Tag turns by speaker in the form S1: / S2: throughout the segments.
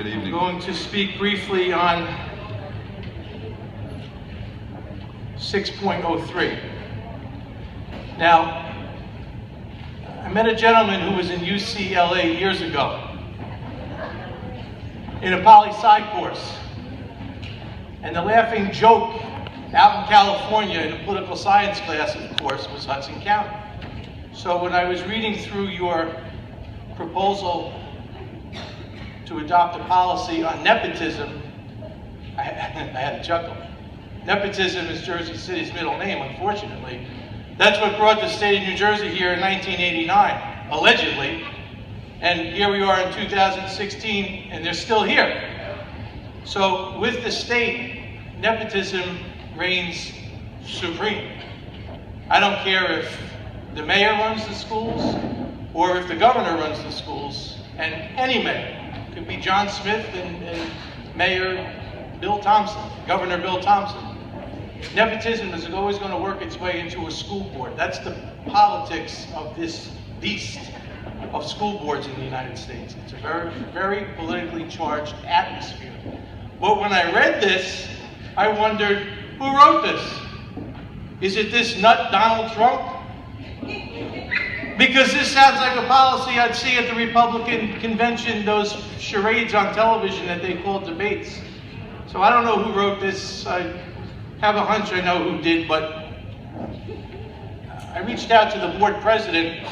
S1: Good evening.
S2: I'm going to speak briefly on 6.03. Now, I met a gentleman who was in UCLA years ago in a poli-sci course. And the laughing joke out in California in a political science class, of course, was Hudson County. So when I was reading through your proposal to adopt a policy on nepotism, I had a chuckle. Nepotism is Jersey City's middle name, unfortunately. That's what brought the state of New Jersey here in 1989, allegedly. And here we are in 2016, and they're still here. So with the state, nepotism reigns supreme. I don't care if the mayor runs the schools or if the governor runs the schools, and any mayor. It could be John Smith and Mayor Bill Thompson, Governor Bill Thompson. Nepotism is always going to work its way into a school board. That's the politics of this beast of school boards in the United States. It's a very, very politically charged atmosphere. But when I read this, I wondered, who wrote this? Is it this nut Donald Trump? Because this sounds like a policy I'd see at the Republican convention, those charades on television that they call debates. So I don't know who wrote this. I have a hunch I know who did, but I reached out to the board president,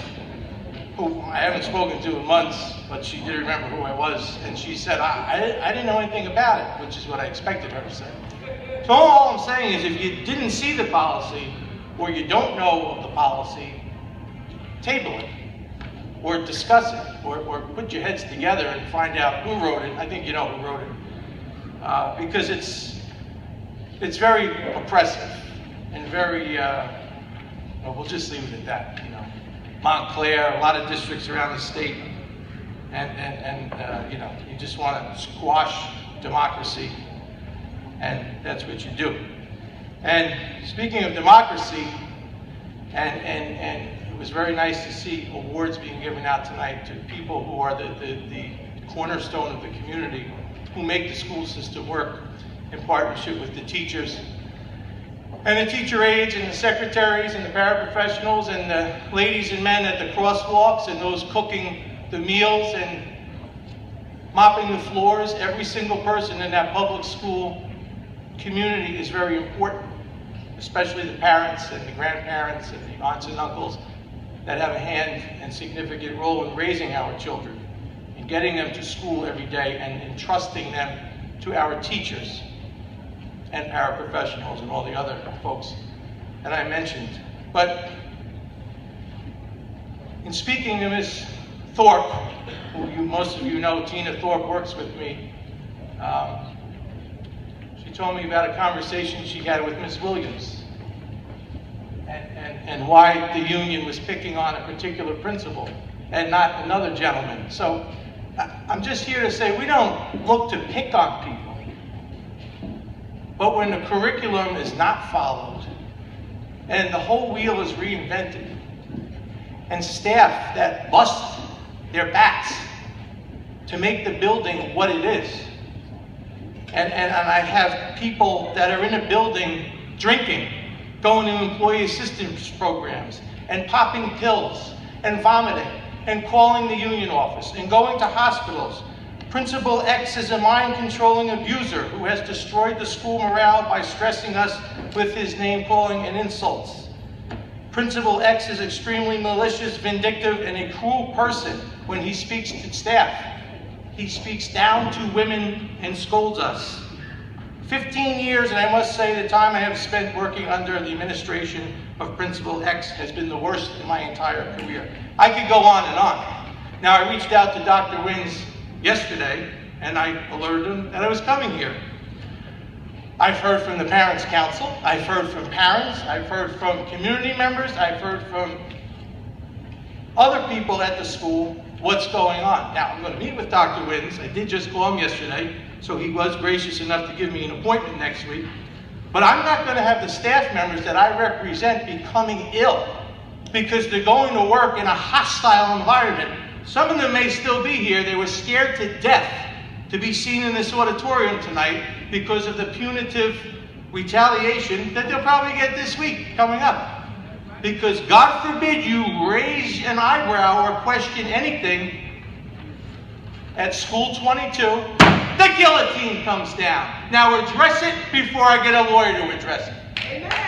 S2: who I haven't spoken to in months, but she did remember who I was, and she said, I didn't know anything about it, which is what I expected her to say. So all I'm saying is if you didn't see the policy, or you don't know of the policy, table it, or discuss it, or put your heads together and find out who wrote it. I think you know who wrote it. Because it's very oppressive, and very, well, we'll just leave it at that, you know. Montclair, a lot of districts around the state, and you know, you just want to squash democracy, and that's what you do. And speaking of democracy, and it was very nice to see awards being given out tonight to people who are the cornerstone of the community, who make the school system work in partnership with the teachers and the teacher aides and the secretaries and the paraprofessionals and the ladies and men at the crosswalks and those cooking the meals and mopping the floors. Every single person in that public school community is very important, especially the parents and the grandparents and the aunts and uncles that have a hand and significant role in raising our children, in getting them to school every day and entrusting them to our teachers and paraprofessionals and all the other folks that I mentioned. But in speaking to Ms. Thorpe, who most of you know, Tina Thorpe works with me, she told me about a conversation she had with Ms. Williams and why the union was picking on a particular principal and not another gentleman. So I'm just here to say we don't look to pick on people. But when the curriculum is not followed, and the whole wheel is reinvented, and staff that bust their backs to make the building what it is, and I have people that are in a building drinking, going to employee assistance programs, and popping pills, and vomiting, and calling the union office, and going to hospitals. Principal X is a mind-controlling abuser who has destroyed the school morale by stressing us with his name-calling and insults. Principal X is extremely malicious, vindictive, and a cruel person when he speaks to staff. He speaks down to women and scolds us. 15 years, and I must say the time I have spent working under the administration of Principal X has been the worst in my entire career. I could go on and on. Now, I reached out to Dr. Wins yesterday, and I alerted him that I was coming here. I've heard from the Parents' Council, I've heard from parents, I've heard from community members, I've heard from other people at the school what's going on. Now, I'm going to meet with Dr. Wins. I did just call him yesterday, so he was gracious enough to give me an appointment next week. But I'm not going to have the staff members that I represent becoming ill because they're going to work in a hostile environment. Some of them may still be here. They were scared to death to be seen in this auditorium tonight because of the punitive retaliation that they'll probably get this week coming up. Because God forbid you raise an eyebrow or question anything at School 22, the guillotine comes down. Now address it before I get a lawyer to address it.
S1: Amen.